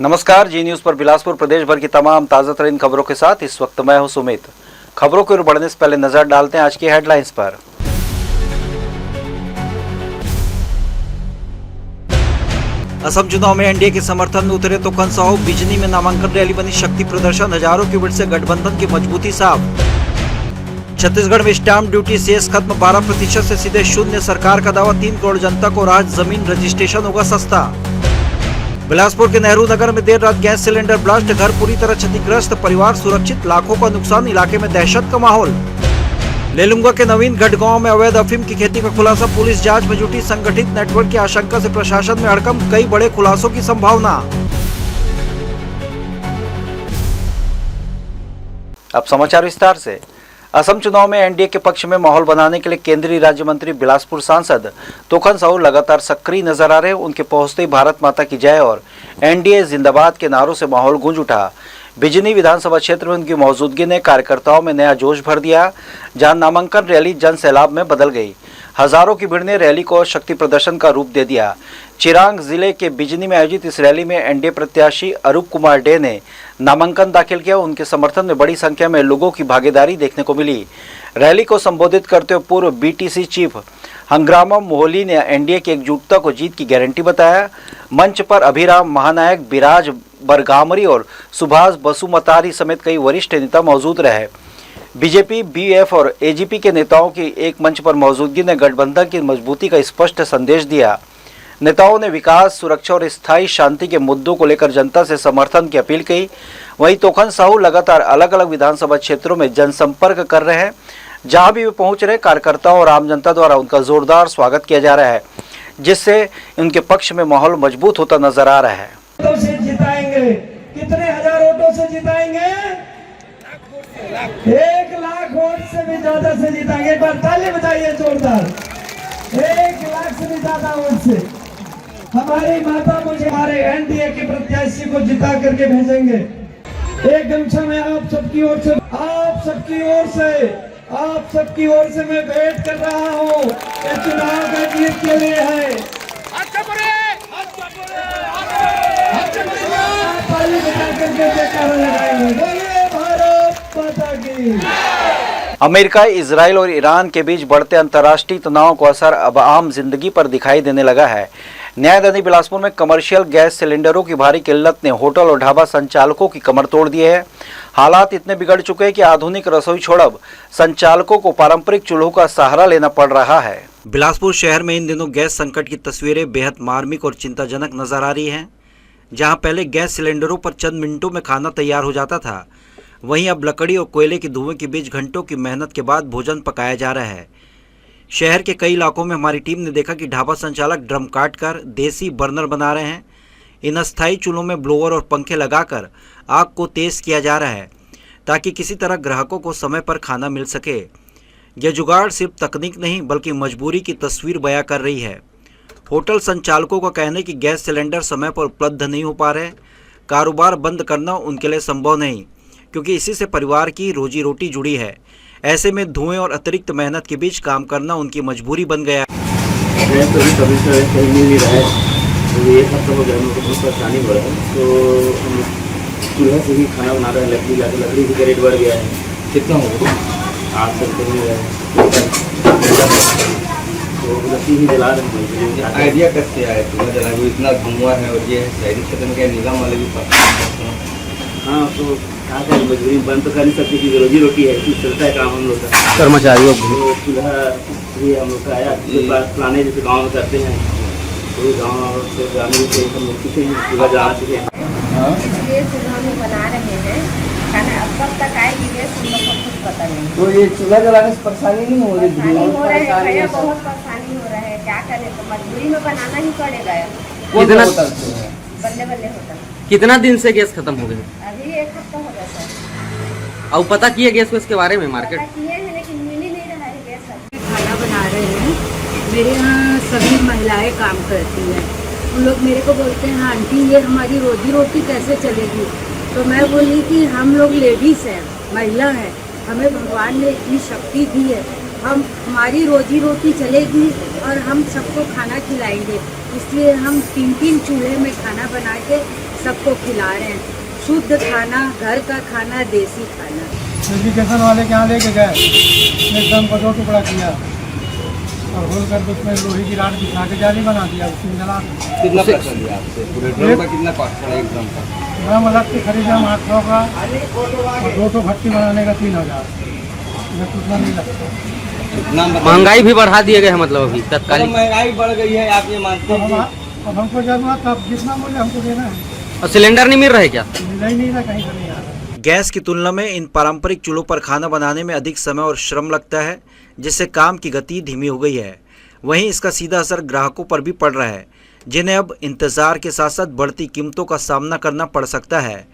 नमस्कार, जी न्यूज पर बिलासपुर प्रदेश भर की तमाम ताज़ा तरीन खबरों के साथ इस वक्त मैं हूं सुमित। खबरों की ओर बढ़ने से पहले नजर डालते हैं आज की हेडलाइंस पर। असम चुनाव में एनडीए के समर्थन में उतरे तोकन साहू, बिजनी में नामांकन रैली बनी शक्ति प्रदर्शन, हजारों की भीड़ से गठबंधन की मजबूती साफ। छत्तीसगढ़ में स्टाम्प ड्यूटी सेस खत्म, 12% से सीधे शून्य, सरकार का दावा 3 करोड़ जनता को राहत, जमीन रजिस्ट्रेशन होगा सस्ता। बिलासपुर के नेहरू नगर में देर रात गैस सिलेंडर ब्लास्ट, घर पूरी तरह क्षतिग्रस्त, परिवार सुरक्षित, लाखों का नुकसान, इलाके में दहशत का माहौल। लेलुंगा के नवीन गढ़ गांव में अवैध अफीम की खेती का खुलासा, पुलिस जांच में जुटी, संगठित नेटवर्क की आशंका से प्रशासन में हड़कंप, कई बड़े खुलासों की संभावना। अब समाचार विस्तार से। असम चुनाव में एनडीए के पक्ष में माहौल बनाने के लिए केंद्रीय राज्य मंत्री बिलासपुर सांसद तोकन साहू लगातार सक्रिय नजर आ रहे हैं। उनके पहुंचते ही भारत माता की जय और एनडीए जिंदाबाद के नारों से माहौल गूंज उठा। बिजनी विधानसभा क्षेत्र में उनकी मौजूदगी ने कार्यकर्ताओं में नया जोश भर दिया, जहां नामांकन रैली जन सैलाब में बदल गई। हजारों की भीड़ ने रैली को शक्ति प्रदर्शन का रूप दे दिया। चिरांग जिले के बिजनी में आयोजित इस रैली में एनडीए प्रत्याशी अरूप कुमार डे ने नामांकन दाखिल किया। उनके समर्थन में बड़ी संख्या में लोगों की भागीदारी देखने को मिली। रैली को संबोधित करते हुए पूर्व बीटीसी चीफ हंग्रामा मोहली ने एनडीए की एकजुटता को जीत की गारंटी बताया। मंच पर अभिराम महानायक, बिराज बरगामरी और सुभाष बसुमतारी समेत कई वरिष्ठ नेता मौजूद रहे। बीजेपी, बीएफ और एजीपी के नेताओं की एक मंच पर मौजूदगी ने गठबंधन की मजबूती का स्पष्ट संदेश दिया। नेताओं ने विकास, सुरक्षा और स्थायी शांति के मुद्दों को लेकर जनता से समर्थन की अपील की। वहीं तोकन साहू लगातार अलग अलग विधानसभा क्षेत्रों में जनसंपर्क कर रहे हैं। जहां भी वे पहुंच रहे, कार्यकर्ताओं और आम जनता द्वारा उनका जोरदार स्वागत किया जा रहा है, जिससे उनके पक्ष में माहौल मजबूत होता नजर आ रहा है। जिताएंगे, कितने हजार वोटों से जिताएंगे? 1 लाख वोट से भी ज्यादा से जिताएंगे। एक बार ताली बजाइए जोरदार। 1 लाख से भी ज्यादा वोट से हमारी माता मुझे हमारे एनडीए के प्रत्याशी को जिता करके भेजेंगे। एक गमछा में आप सबकी ओर से मैं वेट कर रहा हूँ। ये चुनाव का जीत के लिए है। ताली बजा करके जयकारा लगाएंगे। बोलिए भारत माता की। अमेरिका, इजराइल और ईरान के बीच बढ़ते अंतर्राष्ट्रीय तनाव का असर अब आम जिंदगी पर दिखाई देने लगा है। न्यायदानी बिलासपुर में कमर्शियल गैस सिलेंडरों की भारी किल्लत ने होटल और ढाबा संचालकों की कमर तोड़ दी है। हालात इतने बिगड़ चुके हैं कि आधुनिक रसोई छोड़ अब संचालकों को पारंपरिक चूल्हों का सहारा लेना पड़ रहा है। बिलासपुर शहर में इन दिनों गैस संकट की तस्वीरें बेहद मार्मिक और चिंताजनक नजर आ रही हैं। जहां पहले गैस सिलेंडरों पर चंद मिनटों में खाना तैयार हो जाता था, वहीं अब लकड़ी और कोयले के धुएं के बीच घंटों की मेहनत के बाद भोजन पकाया जा रहा है। शहर के कई इलाकों में हमारी टीम ने देखा कि ढाबा संचालक ड्रम काट कर देसी बर्नर बना रहे हैं। इन अस्थायी चूल्हों में ब्लोअर और पंखे लगाकर आग को तेज किया जा रहा है, ताकि किसी तरह ग्राहकों को समय पर खाना मिल सके। यह जुगाड़ सिर्फ तकनीक नहीं बल्कि मजबूरी की तस्वीर बयां कर रही है। होटल संचालकों का कहना है कि गैस सिलेंडर समय पर उपलब्ध नहीं हो पा रहे। कारोबार बंद करना उनके लिए संभव नहीं, क्योंकि इसी से परिवार की रोजी रोटी जुड़ी है। ऐसे में धुएं और अतिरिक्त मेहनत के बीच काम करना उनकी मजबूरी बन गया। कभी कहीं मिल नहीं रहा है, तो ये सब तो बहुत परेशानी हो रहा है। तो हम चूल्हा से ही खाना बना रहे हैं। लकड़ी की रेट बढ़ गया है। कितना होगा? 800 रुपये मिल रहा है। तो लकड़ी ही जला रहे हैं। आइडिया कैसे आया तुम्हें जला? इतना धुआं है और ये शहरी क्षेत्र में क्या निगम वाले भी हाँ, तो क्या करें, मजबूरी बंद तो कर नहीं सकती कि रोजी रोटी है, कुछ चलता है काम हम लोग का। कर्मचारियों तो चूल्हा भी हम लोग का आया, पुराने जैसे गाँव में करते हैं, तो गाँव से ग्रामीण से हम लोग सीखे हैं, चूल्हा जला चुके हैं। इसलिए चूल्हा में बना रहे हैं खाना। अब कब तक आएगी गैस हम लोग को कुछ पता नहीं। तो ये चूल्हा जलाने से परेशानी नहीं हो रही? बहुत परेशानी हो रहा है। क्या करें, तो मजबूरी में बनाना ही पड़ेगा। कितना बल्ले बल्ले होता। कितना दिन से गैस खत्म हो गई? अभी 1 हफ्ता हो गया सर। और पता किए गैस को इसके बारे में मार्केट किए हैं, लेकिन मिल ही नहीं रहा है गैस। खाना बना रहे हैं। मेरे यहाँ सभी महिलाएं काम करती हैं। उन लोग मेरे को बोलते हैं, आंटी ये हमारी रोजी रोटी कैसे चलेगी? तो मैं बोली कि हम लोग लेडीज़ हैं, महिला हैं, हमें भगवान ने इतनी शक्ति दी है, हमारी रोजी रोटी चलेगी और हम सबको खाना खिलाएंगे। इसलिए हम 3-3 चूल्हे में खाना बना के सबको खिला रहे हैं शुद्ध खाना, घर का खाना, देसी खाना। एजुकेशन वाले के यहाँ लेके गए, एकदम को 2 टुकड़ा किया और होल कर उसमें लोहे की राड बिछा के जाली बना दिया, उसी में जला दिया। कितना पैसा लिया आपसे? पूरे ड्रम का कितना कॉस्ट पड़ा एक ड्रम का? ड्रम अलग से खरीदा 800 का और 2 भट्टी बनाने का 3000। इसमें कुछ नहीं लगता। इतना महंगाई भी बढ़ा दिए गए हैं, मतलब अभी तत्कालीन महंगाई बढ़ गई है, आप ये मानते हैं? अब हमको जरूरत, अब जितना मूल्य हमको देना है। और सिलेंडर नहीं मिल रहा है क्या? नहीं रहा, कहीं से नहीं आ रहा। गैस की तुलना में इन पारंपरिक चूल्हों पर खाना बनाने में अधिक समय और श्रम लगता है, जिससे काम की गति धीमी हो गई है। वहीं इसका सीधा असर ग्राहकों पर भी पड़ रहा है, जिन्हें अब इंतजार के साथ साथ बढ़ती कीमतों का सामना करना पड़ सकता है।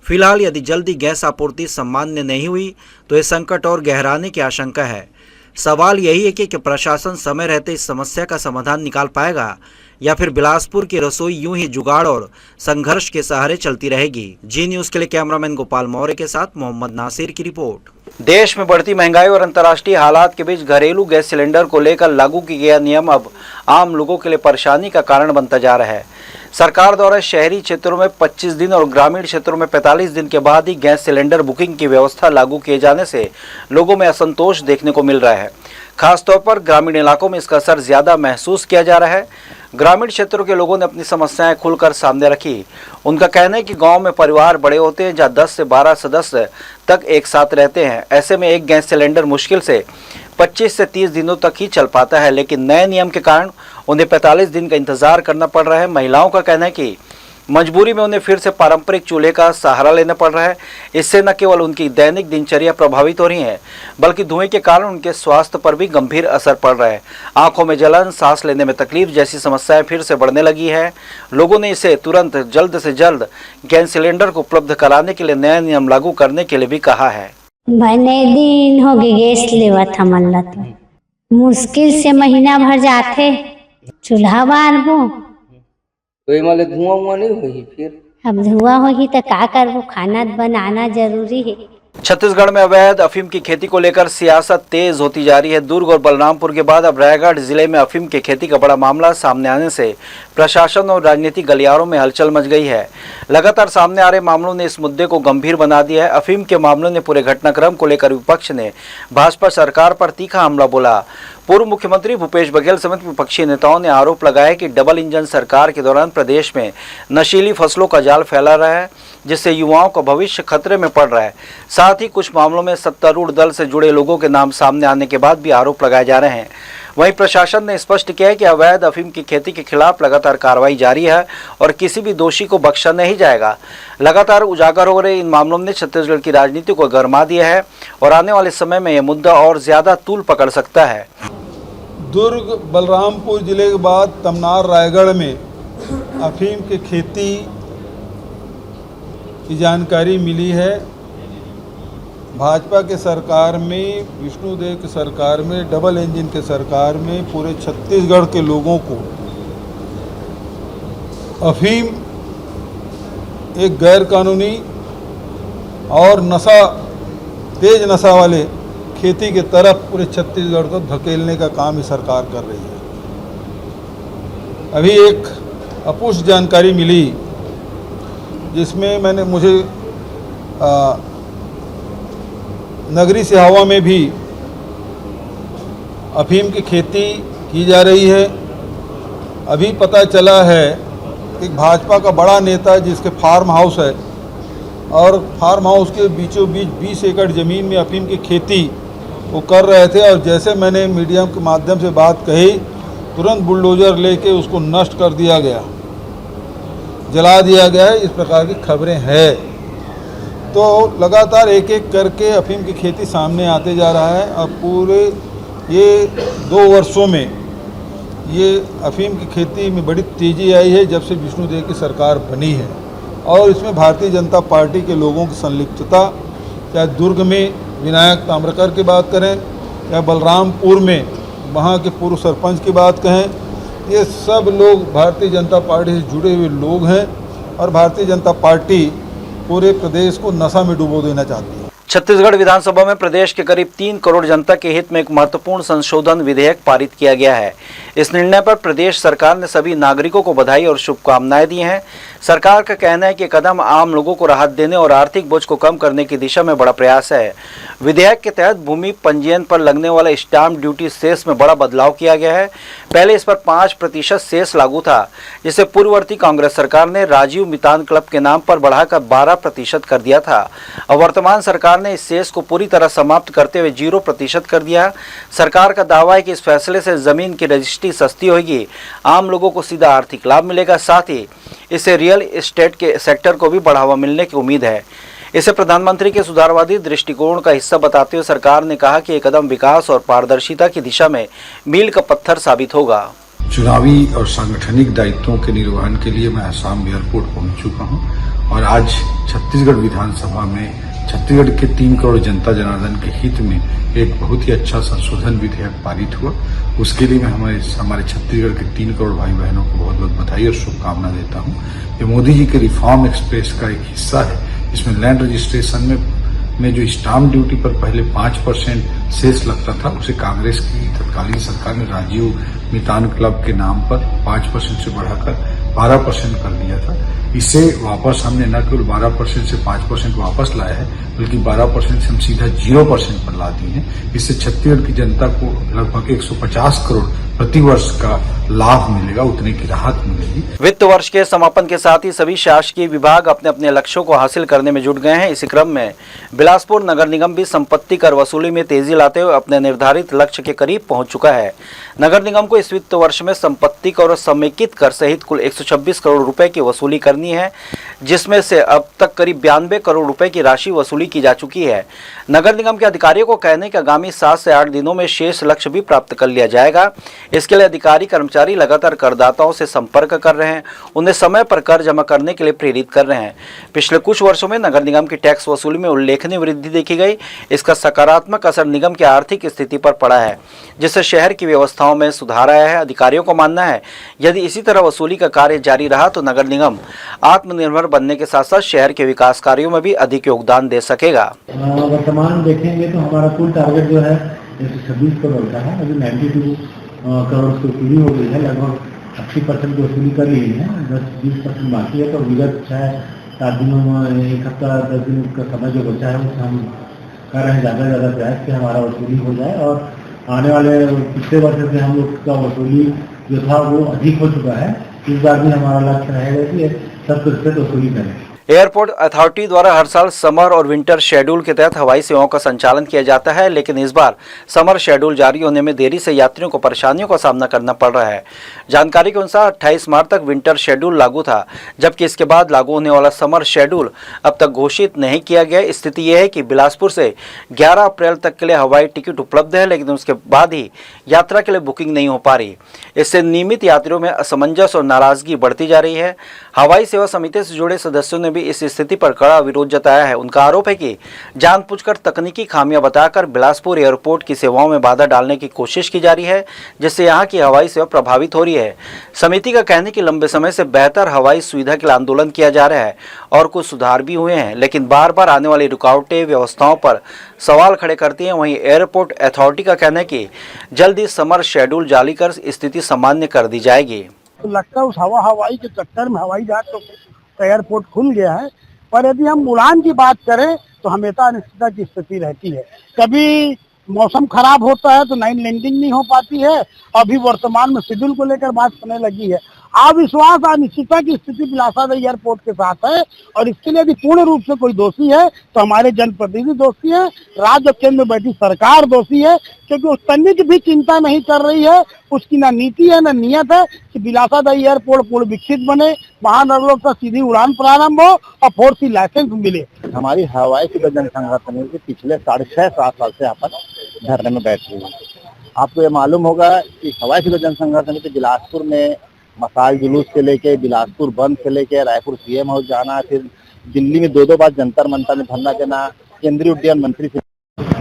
फिलहाल यदि जल्दी गैस आपूर्ति सामान्य नहीं हुई तो ये संकट और गहराने की आशंका है। सवाल यही है कि प्रशासन समय रहते इस समस्या का समाधान निकाल पाएगा या फिर बिलासपुर की रसोई यूं ही जुगाड़ और संघर्ष के सहारे चलती रहेगी। जी न्यूज़ के लिए कैमरामैन गोपाल मौर्य के साथ मोहम्मद नासिर की रिपोर्ट। देश में बढ़ती महंगाई और अंतर्राष्ट्रीय हालात के बीच घरेलू गैस सिलेंडर को लेकर लागू किया गया नियम अब आम लोगों के लिए परेशानी का कारण बनता जा रहा है। सरकार द्वारा शहरी क्षेत्रों में 25 दिन और ग्रामीण क्षेत्रों में 45 दिन के बाद ही गैस सिलेंडर बुकिंग की व्यवस्था लागू किए जाने से लोगों में असंतोष देखने को मिल रहा है। खासतौर पर ग्रामीण इलाकों में इसका असर ज़्यादा महसूस किया जा रहा है। ग्रामीण क्षेत्रों के लोगों ने अपनी समस्याएं खुलकर सामने रखी। उनका कहना है कि गांव में परिवार बड़े होते हैं, जहां 10 से 12 सदस्य तक एक साथ रहते हैं। ऐसे में एक गैस सिलेंडर मुश्किल से 25 से 30 दिनों तक ही चल पाता है, लेकिन नए नियम के कारण उन्हें 45 दिन का इंतजार करना पड़ रहा है। महिलाओं का कहना है कि मजबूरी में उन्हें फिर से पारंपरिक चूल्हे का सहारा लेना पड़ रहा है। इससे न केवल उनकी दैनिक दिनचर्या प्रभावित हो रही है, बल्कि धुएं के कारण उनके स्वास्थ्य पर भी गंभीर असर पड़ रहा है। आंखों में जलन, सांस लेने में तकलीफ जैसी समस्याएं फिर से बढ़ने लगी है। लोगों ने इसे तुरंत जल्द से जल्द गैस सिलेंडर को उपलब्ध कराने के लिए नया नियम लागू करने के लिए भी कहा है। भने दिन हो गए गैस लेवा था मल्ला, तो मुश्किल से महीना भर जाते चूल्हा बारबो। तो ये मतलब धुआं नहीं होगी फिर? अब धुआं होगी तो क्या करबो, खाना बनाना जरूरी है। छत्तीसगढ़ में अवैध अफीम की खेती को लेकर सियासत तेज होती जा रही है। दुर्ग और बलरामपुर के बाद अब रायगढ़ जिले में अफीम की खेती का बड़ा मामला सामने आने से प्रशासन और राजनीतिक गलियारों में हलचल मच गई है। लगातार सामने आ रहे मामलों ने इस मुद्दे को गंभीर बना दिया है। अफीम के मामलों ने पूरे घटनाक्रम को लेकर विपक्ष ने भाजपा सरकार पर तीखा हमला बोला। पूर्व मुख्यमंत्री भूपेश बघेल समेत विपक्षी नेताओं ने आरोप लगाया कि डबल इंजन सरकार के दौरान प्रदेश में नशीली फसलों का जाल फैला रहा है, जिससे युवाओं का भविष्य खतरे में पड़ रहा है। साथ ही कुछ मामलों में सत्तारूढ़ दल से जुड़े लोगों के नाम सामने आने के बाद भी आरोप लगाए जा रहे हैं। वहीं प्रशासन ने स्पष्ट किया है कि अवैध अफीम की खेती के खिलाफ लगातार कार्रवाई जारी है और किसी भी दोषी को बख्शा नहीं जाएगा। लगातार उजागर हो रहे इन मामलों ने छत्तीसगढ़ की राजनीति को गरमा दिया है और आने वाले समय में यह मुद्दा और ज्यादा तूल पकड़ सकता है। दुर्ग बलरामपुर जिले के बाद तमनार रायगढ़ में अफीम की खेती की जानकारी मिली है। भाजपा के सरकार में, विष्णुदेव की सरकार में, डबल इंजन के सरकार में पूरे छत्तीसगढ़ के लोगों को अफीम एक गैर कानूनी और तेज नशा वाले खेती के तरफ पूरे छत्तीसगढ़ को धकेलने का काम ही सरकार कर रही है। अभी एक अपुष्ट जानकारी मिली जिसमें मुझे नगरी सिहावा में भी अफीम की खेती की जा रही है। अभी पता चला है कि भाजपा का बड़ा नेता जिसके फार्म हाउस है और फार्म हाउस के बीचों बीच 20 एकड़ ज़मीन में अफीम की खेती वो कर रहे थे और जैसे मैंने मीडिया के माध्यम से बात कही, तुरंत बुलडोजर लेके उसको नष्ट कर दिया गया, जला दिया गया है। इस प्रकार की खबरें हैं। तो लगातार एक एक करके अफीम की खेती सामने आते जा रहा है। अब पूरे ये 2 वर्षों में ये अफीम की खेती में बड़ी तेज़ी आई है जब से विष्णुदेव की सरकार बनी है और इसमें भारतीय जनता पार्टी के लोगों की संलिप्तता, चाहे दुर्ग में विनायक ताम्रकर की बात करें, चाहे बलरामपुर में वहाँ के पूर्व सरपंच की बात कहें, ये सब लोग भारतीय जनता पार्टी से जुड़े हुए लोग हैं और भारतीय जनता पार्टी पूरे प्रदेश को नशा में डुबो देना चाहती है। छत्तीसगढ़ विधानसभा में प्रदेश के करीब 3 करोड़ जनता के हित में एक महत्वपूर्ण संशोधन विधेयक पारित किया गया है। इस निर्णय पर प्रदेश सरकार ने सभी नागरिकों को बधाई और शुभकामनाएं दी हैं। सरकार का कहना है कि कदम आम लोगों को राहत देने और आर्थिक बोझ को कम करने की दिशा में बड़ा प्रयास है। विधेयक के तहत भूमि पंजीयन पर लगने वाला स्टाम्प ड्यूटी सेस में बड़ा बदलाव किया गया है। पहले इस पर 5% सेस लागू था, जिसे पूर्ववर्ती कांग्रेस सरकार ने राजीव मितान क्लब के नाम पर बढ़ाकर 12% कर दिया था। अब वर्तमान सरकार ने इस सेस को पूरी तरह समाप्त करते हुए 0% कर दिया। सरकार का दावा है कि इस फैसले से जमीन की रजिस्ट्री सस्ती होगी, आम लोगों को सीधा आर्थिक लाभ मिलेगा, साथ ही इससे रियल एस्टेट के सेक्टर को भी बढ़ावा मिलने की उम्मीद है। इसे प्रधानमंत्री के सुधारवादी दृष्टिकोण का हिस्सा बताते हुए सरकार ने कहा कि यह कदम विकास और पारदर्शिता की दिशा में मील का पत्थर साबित होगा। चुनावी और सांगठनिक दायित्वों के निर्वहन के लिए मैं असम एयरपोर्ट पहुंच चुका हूं और आज छत्तीसगढ़ विधानसभा में छत्तीसगढ़ के 3 करोड़ जनता जनार्दन के हित में एक बहुत ही अच्छा संशोधन विधेयक पारित हुआ। उसके लिए मैं हमारे छत्तीसगढ़ के 3 करोड़ भाई बहनों को बहुत बहुत बधाई और शुभकामना देता हूं। ये मोदी जी के रिफॉर्म एक्सप्रेस का एक हिस्सा है। इसमें लैंड रजिस्ट्रेशन में जो स्टाम्प ड्यूटी पर पहले 5% सेस लगता था, उसे कांग्रेस की तत्कालीन सरकार ने राजीव मितान क्लब के नाम पर 5% से बढ़ाकर 12% कर दिया था। इसे वापस हमने न केवल 12% से 5% वापस लाया है, बल्कि 12% से हम सीधा 0% पर ला दिए हैं। इससे छत्तीसगढ़ की जनता को लगभग 150 करोड़ प्रतिवर्ष का लाभ मिलेगा, उतने की राहत मिलेगी। वित्त वर्ष के समापन के साथ ही सभी शासकीय विभाग अपने अपने लक्ष्यों को हासिल करने में जुट गए हैं। इसी क्रम में बिलासपुर नगर निगम भी संपत्ति कर वसूली में तेजी लाते हुए अपने निर्धारित लक्ष्य के करीब पहुंच चुका है। नगर निगम को इस वित्त वर्ष में संपत्ति कर और समेकित कर सहित कुल 126 करोड़ रुपए की वसूली करनी है, जिसमें से अब तक करीब 92 करोड़ रुपए की राशि वसूली की जा चुकी है। नगर निगम के अधिकारियों को कहने कि आगामी 7 से 8 दिनों में शेष लक्ष्य भी प्राप्त कर लिया जाएगा। इसके लिए अधिकारी कर्मचारी लगातार करदाताओं से संपर्क कर रहे हैं, उन्हें समय पर कर जमा करने के लिए प्रेरित कर रहे हैं। पिछले कुछ वर्षों में नगर निगम की टैक्स वसूली में उल्लेखनीय वृद्धि देखी गई। इसका सकारात्मक असर निगम की आर्थिक स्थिति पर पड़ा है, जिससे शहर की व्यवस्थाओं में सुधार आया है। अधिकारियों का मानना है यदि इसी तरह वसूली का कार्य जारी रहा तो नगर निगम आत्मनिर्भर बनने के साथ साथ शहर के विकास कार्यों में भी अधिक योगदान दे सकेगा। वर्तमान देखेंगे तो हमारा कुल टारगेट जो है 126 करोड़ का है। अभी 92 करोड़ की वसूली हो गई है, लगभग 80% की वसूली कर ली है, 10-20% बाकी है। तो विगत 6-7 दिनों में 1 हफ्ता 10 दिन का समय जो बचा है उससे हम कर रहे हैं ज़्यादा से ज़्यादा प्रयास कि हमारा वसूली हो जाए और आने वाले पिछले वर्ष से हम लोग का वसूली जो था वो अधिक हो चुका है। इस बार भी हमारा लक्ष्य रहेगा कि 100% वसूली करें। एयरपोर्ट अथॉरिटी द्वारा हर साल समर और विंटर शेड्यूल के तहत हवाई सेवाओं का संचालन किया जाता है, लेकिन इस बार समर शेड्यूल जारी होने में देरी से यात्रियों को परेशानियों का सामना करना पड़ रहा है। जानकारी के अनुसार 28 मार्च तक विंटर शेड्यूल लागू था, जबकि इसके बाद लागू होने वाला समर शेड्यूल अब तक घोषित नहीं किया गया। स्थिति यह है कि बिलासपुर से 11 अप्रैल तक के लिए हवाई टिकट उपलब्ध है, लेकिन उसके बाद ही यात्रा के लिए बुकिंग नहीं हो पा रही। इससे नियमित यात्रियों में असमंजस और नाराजगी बढ़ती जा रही है। हवाई सेवा समिति से जुड़े सदस्यों ने भी इस स्थिति पर कड़ा विरोध जताया है। उनका आरोप है कि जानबूझकर तकनीकी खामियां बताकर बिलासपुर एयरपोर्ट की सेवाओं में बाधा डालने की कोशिश की जा रही है, जिससे यहां की हवाई सेवा प्रभावित हो रही है। समिति का कहना है कि लंबे समय से बेहतर हवाई सुविधा के लिए आंदोलन किया जा रहा है और कुछ सुधार भी हुए हैं, लेकिन बार बार आने वाली रुकावटें व्यवस्थाओं पर सवाल खड़े करती हैं। वहीं एयरपोर्ट अथॉरिटी का कहना है कि जल्द ही समर शेड्यूल जारी कर स्थिति सामान्य कर दी जाएगी। तो लगता है उस हवाई के चक्कर में हवाई जहाज तो एयरपोर्ट खुल गया है, पर यदि हम उड़ान की बात करें तो हमेशा अनिश्चितता की स्थिति रहती है। कभी मौसम खराब होता है तो नाइन लैंडिंग नहीं हो पाती है, अभी वर्तमान में शेड्यूल को लेकर बात होने लगी है। अविश्वास अनिश्चितता की स्थिति बिलासपुर एयरपोर्ट के साथ है और इसके लिए यदि पूर्ण रूप से कोई दोषी है तो हमारे जनप्रतिनिधि दोषी है, राज्य और केंद्र में बैठी सरकार दोषी है, क्योंकि उस तनिक भी चिंता नहीं कर रही है। उसकी ना नीति है ना नियत है कि बिलासपुर एयरपोर्ट पूर्ण विकसित बने, महानगरों का सीधी उड़ान प्रारंभ हो और 4C लाइसेंस मिले। हमारी हवाई सेवा जनसंघ के पिछले 6.5-7 साल से यहाँ पर धरने में बैठे हुए। आपको ये मालूम होगा कि हवाई सेवा जनसंघ समिति बिलासपुर में मसाल जुलूस से लेके बिलासपुर बंद से लेके रायपुर सीएम हाउस जाना, फिर दिल्ली में 2 बार जंतर मंतर में धरना देना, केंद्रीय उड्डयन मंत्री से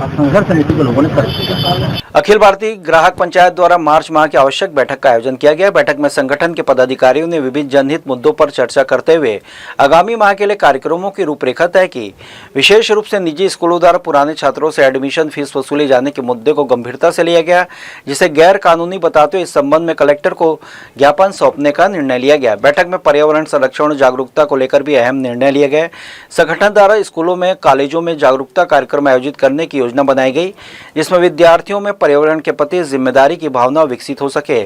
और संघर्ष समिति के लोगों ने तरक्की की। अखिल भारतीय ग्राहक पंचायत द्वारा मार्च माह की आवश्यक बैठक का आयोजन किया गया। बैठक में संगठन के पदाधिकारियों ने विभिन्न जनहित मुद्दों पर चर्चा करते हुए आगामी माह के लिए कार्यक्रमों की रूपरेखा तय की। विशेष रूप से निजी स्कूलों द्वारा पुराने छात्रों से एडमिशन फीस वसूले जाने के मुद्दे को गंभीरता से लिया गया, जिसे गैर कानूनी बताते हुए इस संबंध में कलेक्टर को ज्ञापन सौंपने का निर्णय लिया गया। बैठक में पर्यावरण संरक्षण और जागरूकता को लेकर भी अहम निर्णय लिए गए। संगठन द्वारा स्कूलों में, कॉलेजों में जागरूकता कार्यक्रम आयोजित करने की योजना बनाई गई, जिसमें विद्यार्थियों में पर्यावरण के प्रति जिम्मेदारी की भावना विकसित हो सके।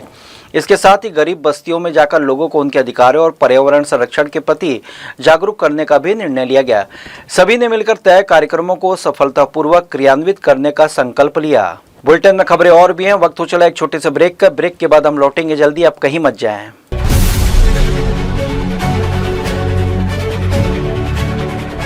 इसके साथ ही गरीब बस्तियों में जाकर लोगों को उनके अधिकारों और पर्यावरण संरक्षण के प्रति जागरूक करने का भी निर्णय लिया गया। सभी ने मिलकर तय कार्यक्रमों को सफलतापूर्वक क्रियान्वित करने का संकल्प लिया। बुलेटिन में खबरें और भी हैं, वक्त हो चला एक छोटे से ब्रेक का। ब्रेक के बाद हम लौटेंगे जल्दी, आप कहीं मत जाएं।